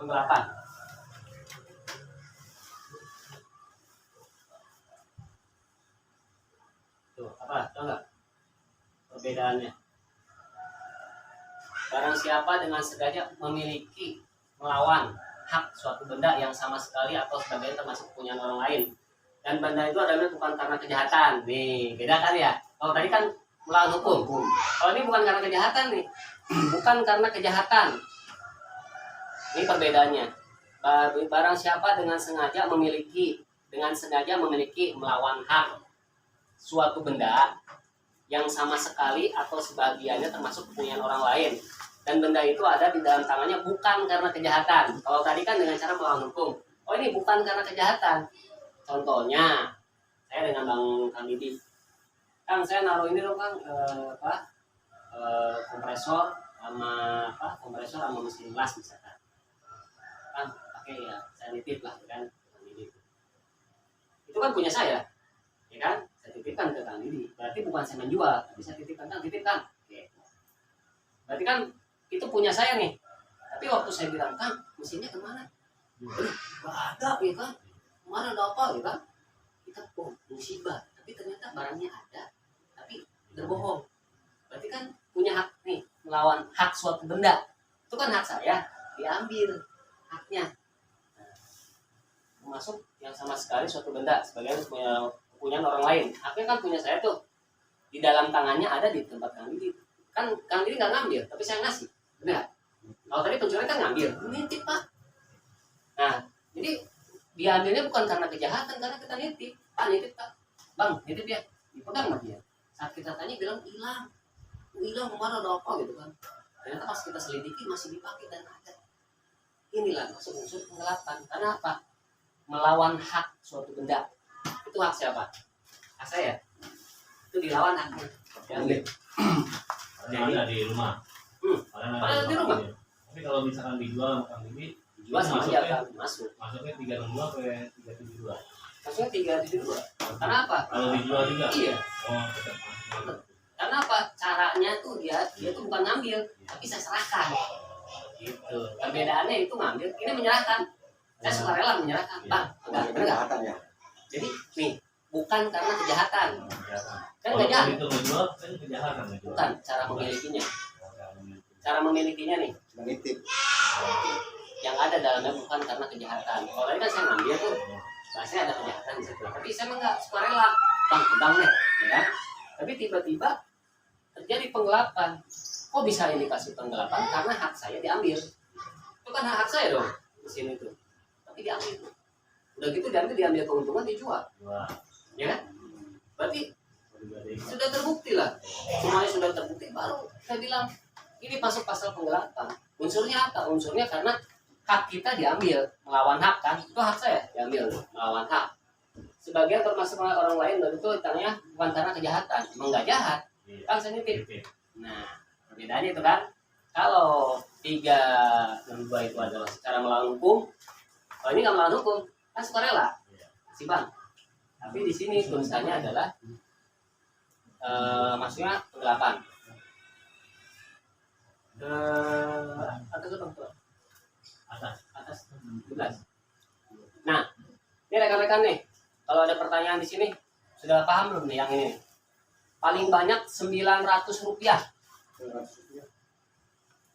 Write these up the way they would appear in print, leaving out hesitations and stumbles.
penggelapan. Tuh, apa? Tahu nggak perbedaannya? Barang siapa dengan sengaja memiliki, melawan hak suatu benda yang sama sekali atau sebagian termasuk punya orang lain, dan benda itu adalah bukan karena kejahatan. Nih, beda kan ya? Kalau tadi kan melawan hukum. Kalau ini bukan karena kejahatan nih, bukan karena kejahatan. Ini perbedaannya. Barang siapa dengan sengaja memiliki, melawan hak suatu benda yang sama sekali atau sebagiannya termasuk kepunyaan orang lain, dan benda itu ada di dalam tangannya bukan karena kejahatan. Kalau tadi kan dengan cara melawan hukum. Oh, ini bukan karena kejahatan. Contohnya, saya dengan Kang Didi. Kang, saya naruh ini loh Kang, kompresor sama mesin las misalkan. Kang, pakai ya, saya nitip lah kan, Kang Didi. Itu kan punya saya, ya kan? Saya titipkan ke Kang Didi. Berarti bukan saya menjual, tapi saya titipkan, Kang, titipkan. Oke. Berarti kan itu punya saya nih. Tapi waktu saya bilang, Kang, mesinnya kemana? Nggak ada, ya kan? Kemana ada apa, ya kan? Kita musibah. Tapi ternyata barangnya ada, tapi berbohong. Berarti kan punya hak nih, melawan hak suatu benda. Itu kan hak saya, diambil haknya. Nah, termasuk yang sama sekali suatu benda, sebagian punya orang lain. Haknya kan punya saya tuh. Di dalam tangannya ada di tempat Kang Didi. Kan Kang Didi nggak ngambil, tapi saya ngasih. Benar? Kalau tadi pencuri kan ngambil, nitip Pak. Nah, jadi diambilnya bukan karena kejahatan, karena kita nitip. Pak, nitip Pak. Bang, nitip ya. Dipegang sama dia. Saat kita tanya bilang hilang. Hilang kemana, ada apa gitu kan. Ternyata pas kita selidiki masih dipakai dan ada. Inilah maksud unsur penggelapan. Karena apa? Melawan hak suatu benda. Itu hak siapa? Hak saya. Itu dilawan haknya. Diambil. Ada di rumah. Ada di rumah. Tapi kalau misalkan dijual sama Kang Didi, Jual sama dia kan masuk. Masuknya 362 ke 372. Masuknya 372. Karena apa? Kalau dijual juga? Iya. Oh, tetap masuk. Karena apa? Caranya tuh dia tuh bukan ngambil, tapi saya serahkan. Gitu. Perbedaannya itu ngambil, ini menyerahkan. Saya sukarela menyerahkan. Bang, enggak, Kejahatan ya. Jadi nih, bukan karena kejahatan. Kan Kalau nggak jahat. itu menjual, kan kejahatan menjual. Bukan cara memilikinya. Cara memilikinya nih, Menitip. yang ada dalamnya bukan karena kejahatan. Kalau tadi kan saya ngambil tuh, saya ada kejahatan di situ. Tapi saya enggak sukarela. Bang, pegang deh, ya kan? Tapi tiba-tiba terjadi penggelapan. Kok bisa indikasi penggelapan? Karena hak saya diambil. Itu kan hak saya dong di sini tuh. Tapi diambil. Udah gitu diambil keuntungan dijual. Wah. Ya kan? Berarti sudah terbukti lah. Semuanya sudah terbukti, baru saya bilang ini masuk pasal penggelapan. Unsurnya apa? Unsurnya karena hak kita diambil, melawan hak kan? Itu hak saya diambil, melawan hak. Sebagian termasuk orang lain dan itu tanya bukan karena kejahatan, emang nggak jahat, kan saya nitip. Nah, perbedaannya itu kan, kalau 362 itu adalah secara melawan hukum, kalau ini nggak melawan hukum, kan sukarela, si bang. Tapi di sini tulisannya adalah maksudnya penggelapan. Atas 11. Nah, ini rekan-rekan nih. Kalau ada pertanyaan di sini, sudah paham belum nih yang ini? Paling banyak 900 rupiah.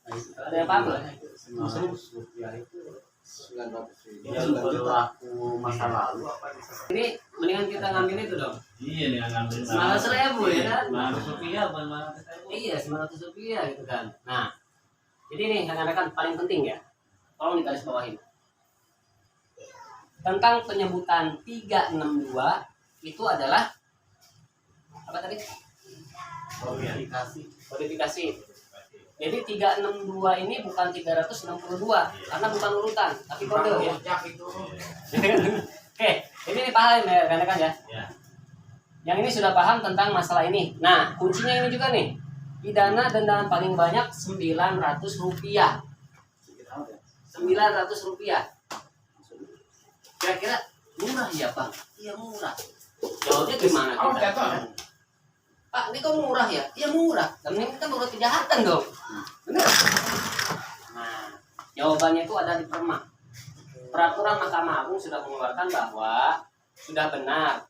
Ada yang paham belum? 900 rupiah itu 900 ribu. Yang berlaku masa lalu apa? Ini mendingan kita ngambil itu dong. Iya nih, ngambil 900.000 ya kan? 900 rupiah, bukan 900.000. Iya, 900 rupiah gitu kan. Nah, jadi nih rekan-rekan paling penting ya. Tolong digaris bawahin. Tentang penyebutan 362 itu adalah apa tadi? Kodifikasi. Jadi 362 ini bukan 362 karena bukan urutan, tapi kode ya. Oke, jadi ini paham ya rekan-rekan ya. Yang ini sudah paham tentang masalah ini. Nah, kuncinya ini juga nih. Pidana denda paling banyak 900 rupiah. 900 rupiah. Kira-kira murah ya Bang? Iya murah. Jawabnya gimana kita? Pak, ini kok murah ya? Iya murah. Dan ini kan baru kejahatan dong. Benar? Nah, Jawabannya itu ada di Perma. Peraturan Mahkamah Agung sudah mengeluarkan bahwa sudah benar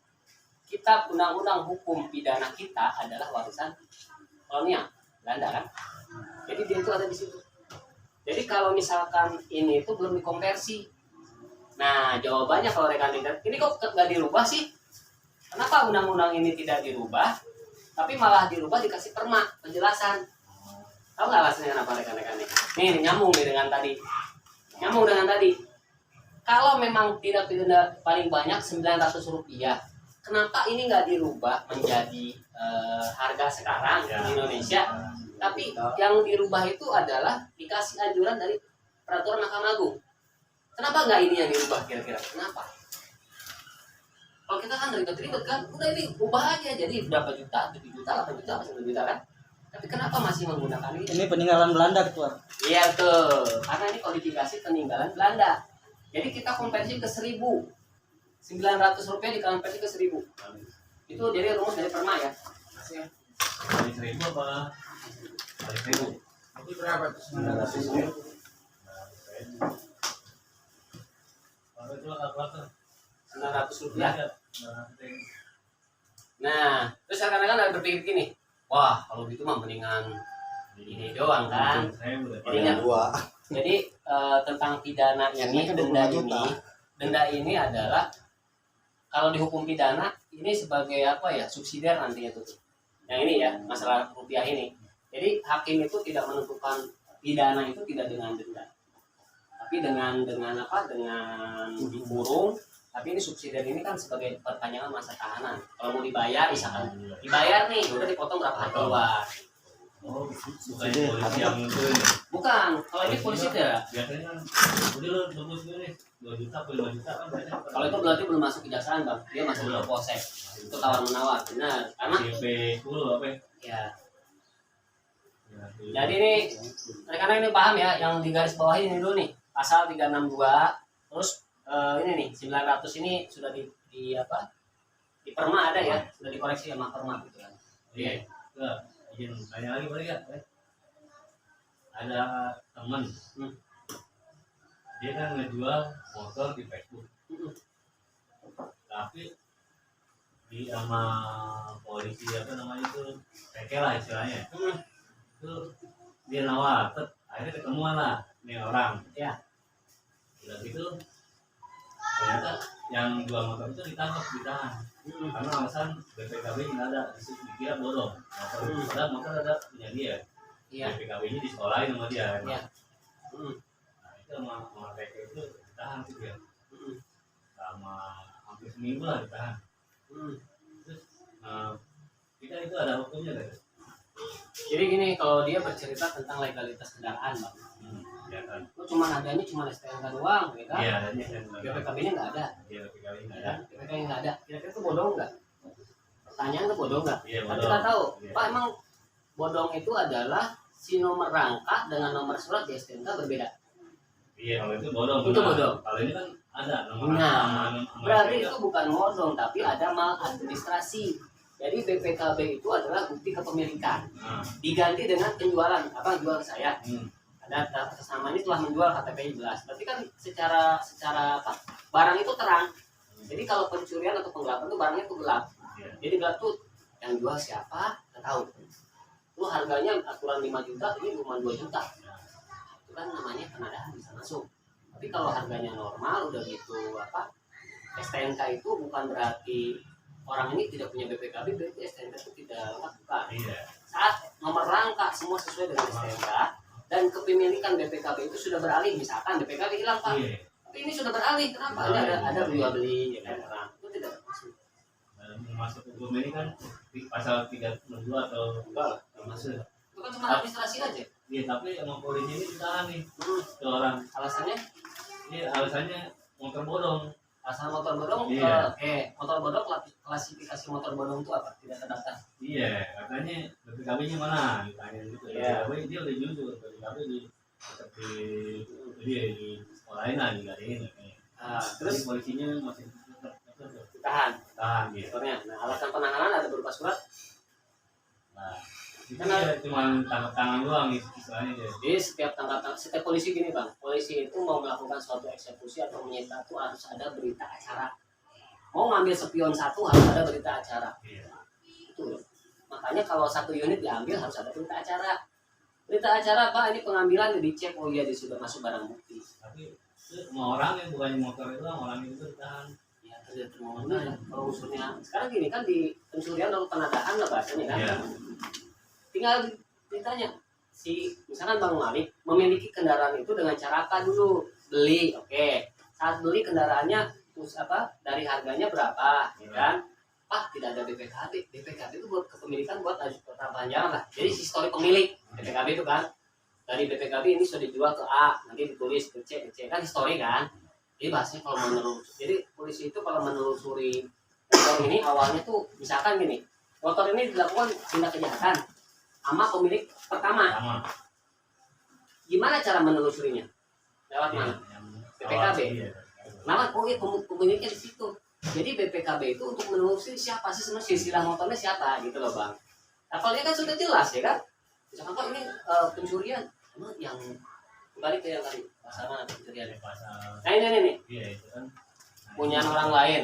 kitab undang-undang hukum pidana kita adalah warisan kolonial Belanda kan. Jadi dia itu ada di situ. Jadi kalau misalkan ini itu belum dikonversi. Nah jawabannya kalau rekan-rekan ini kok nggak dirubah sih? Kenapa undang-undang ini tidak dirubah? Tapi malah dirubah dikasih perma penjelasan. Tahu nggak alasannya kenapa rekan-rekan ini? Nih nyambung nih dengan tadi. Nyambung dengan tadi. Kalau memang tidak pidana paling banyak Rp900, kenapa ini nggak dirubah menjadi harga sekarang di Indonesia? Tapi yang dirubah itu adalah dikasih anjuran dari peraturan Mahkamah Agung. Kenapa nggak ini yang dirubah kira-kira? Kenapa? Kalau kita kan ribet-ribet kan, udah ini ubah aja jadi berapa juta, 7 juta, 8 juta, 9 juta kan? Tapi kenapa masih menggunakan ini? Ini peninggalan Belanda ketua. Iya tuh, karena ini kodifikasi peninggalan Belanda. Jadi kita konversi ke 1.000. Rp900 dikonversi ke 1.000. Itu jadi rumus dari Perma ya. Kali 1.000 apa? Kali 1.000. Itu berapa tuh 900? Kalau itu kalkulator. Rp900. Ya. Nah, terus kadang-kadang ada berpikir gini, wah kalau gitu mah mendingan ini doang kan. Jadinya Dua. jadi tentang pidana ini, Yang denda 25 juta. ini, denda ini adalah kalau dihukum pidana ini sebagai apa ya, subsidiar nantinya tuh. Yang ini ya, masalah rupiah ini. Jadi hakim itu tidak menentukan pidana itu tidak dengan denda, tapi dengan apa? Dengan dikurung. Tapi ini subsidiar ini kan sebagai perpanjangan masa tahanan. Kalau mau dibayar, misalkan dibayar nih, udah dipotong berapa hari keluar. Oh, bukan polisi yang itu ini. Bukan, kalau ini polisi tidak. Biasanya kan, udah lo tembus nih, 2 juta atau 5 juta kan biasanya. Kalau itu berarti belum masuk kejaksaan bang, dia masih belum polsek. Itu tawar menawar, benar. Karena DP 10 apa ya? ya. Ya, Jadi ini rekan-rekan ini paham ya, yang di garis bawah ini dulu nih, pasal 362, terus ini nih 900 ini sudah di apa? Di Perma ada ya, sudah dikoreksi sama Perma gitu kan. Iya. Ke izin tanya lagi boleh nggak? Ada teman, dia kan ngejual motor di Facebook, tapi di sama polisi apa namanya itu, PK lah istilahnya. Itu dia nawar, akhirnya ketemuan lah nih orang. Ya. Udah gitu ternyata yang jual motor itu ditangkap, ditahan karena alasan BPKB nggak ada, dikira bodong motor. Padahal motor ada punya dia. Iya. BPKB nya disekolahin sama dia. Iya. Nah itu sama PK itu ditahan tuh dia sama hampir seminggu lah ditahan. Terus kita itu ada hukumnya guys. Jadi gini, kalau dia bercerita tentang legalitas kendaraan bang, Ya kan. itu cuma adanya cuma STNK doang, ya kan? Iya, adanya BPKB-nya nggak ada, Iya, BPKB ya nggak kan? ada. BPKB nggak ada. Kira-kira itu bodong nggak? Pertanyaan itu bodong nggak? Iya, Kan bodong. kita tahu, Iya. Pak emang bodong itu adalah si nomor rangka dengan nomor surat di STNK berbeda. Iya, kalau itu bodong. Itu bodong. Kalau ini kan ada nomor Nah, sama berarti STNK. itu bukan bodong, tapi ada maladministrasi. Jadi BPKB itu adalah bukti kepemilikan, Nah, diganti dengan penjualan. Apa jual ke saya? hmm. Ada atas nama ini telah menjual, KTP jelas. Berarti kan secara apa? Barang itu terang. Jadi kalau pencurian atau penggelapan itu barangnya itu gelap. Iya. Jadi gelap tuh yang jual siapa? Nggak tahu. Lu harganya aturan 5 juta, ini cuma 2 juta. Itu kan namanya penadahan bisa masuk. Tapi kalau harganya normal udah gitu apa? STNK itu bukan berarti orang ini tidak punya BPKB, berarti STNK itu tidak lengkap, bukan. Iya. Saat nomor rangka semua sesuai dengan STNK dan kepemilikan BPKB itu sudah beralih, misalkan BPKB hilang pak, Iya. tapi ini sudah beralih, kenapa? Ini ada jual beli, ya kan? Nah, itu tidak masuk. Masuk hukum ini kan di pasal 362 atau Enggak lah, nggak masuk. Itu kan cuma administrasi aja. iya, tapi sama polisi ini ditahan nih ke orang. Alasannya, Iya, alasannya motor bodong. asal motor bodong, Iya. motor bodong klasifikasi motor bodong itu apa? Tidak terdaftar. Iya, katanya BPKB-nya mana? Ditanya gitu. Iya. BPKB dia udah jujur, BPKB di seperti dia di sekolahin lah, digadein katanya. Nah, Terus terus polisinya masih ditahan tahan gitu. motornya. Nah, alasan penahanan ada berupa surat. Nah, di Iya, cuma tangkap tangan doang istilahnya dia. Jadi setiap polisi gini bang, polisi itu mau melakukan suatu eksekusi atau menyita itu harus ada berita acara. Mau ngambil spion satu harus ada berita acara. Iya. Itu. Makanya kalau satu unit diambil harus ada berita acara. Berita acara apa? Ini pengambilan dicek, oh iya dia sudah masuk barang bukti. Tapi itu semua orang yang bukan motor itu orang itu ditahan. Ya tergantung momennya. Kalau unsurnya sekarang gini kan di pencurian atau penadahan lah bahasanya kan. Iya. Tinggal ditanya si misalkan Bang Malik memiliki kendaraan itu dengan cara apa dulu? Beli, oke. Saat beli kendaraannya dari harganya berapa, ya kan? Pak, tidak ada BPKB. BPKB itu buat kepemilikan buat perpanjangan lah. Jadi histori pemilik BPKB itu kan dari BPKB ini sudah dijual ke A, nanti ditulis ke C kan histori kan. Jadi bahasanya kalau menelusuri, jadi polisi itu kalau menelusuri motor ini awalnya tuh misalkan gini, motor ini dilakukan tindak kejahatan sama pemilik pertama. Gimana cara menelusurinya? Lewat mana? BPKB. Nama pemiliknya di situ. Jadi BPKB itu untuk menelusuri siapa sih sebenarnya silsilah motornya siapa gitu loh bang. Nah kalau dia kan sudah jelas ya kan. Misalkan Pak ini pencurian, emang yang kembali ke yang tadi pasal mana pencurian? Pasal. Nah ini Iya itu kan. punya orang lain.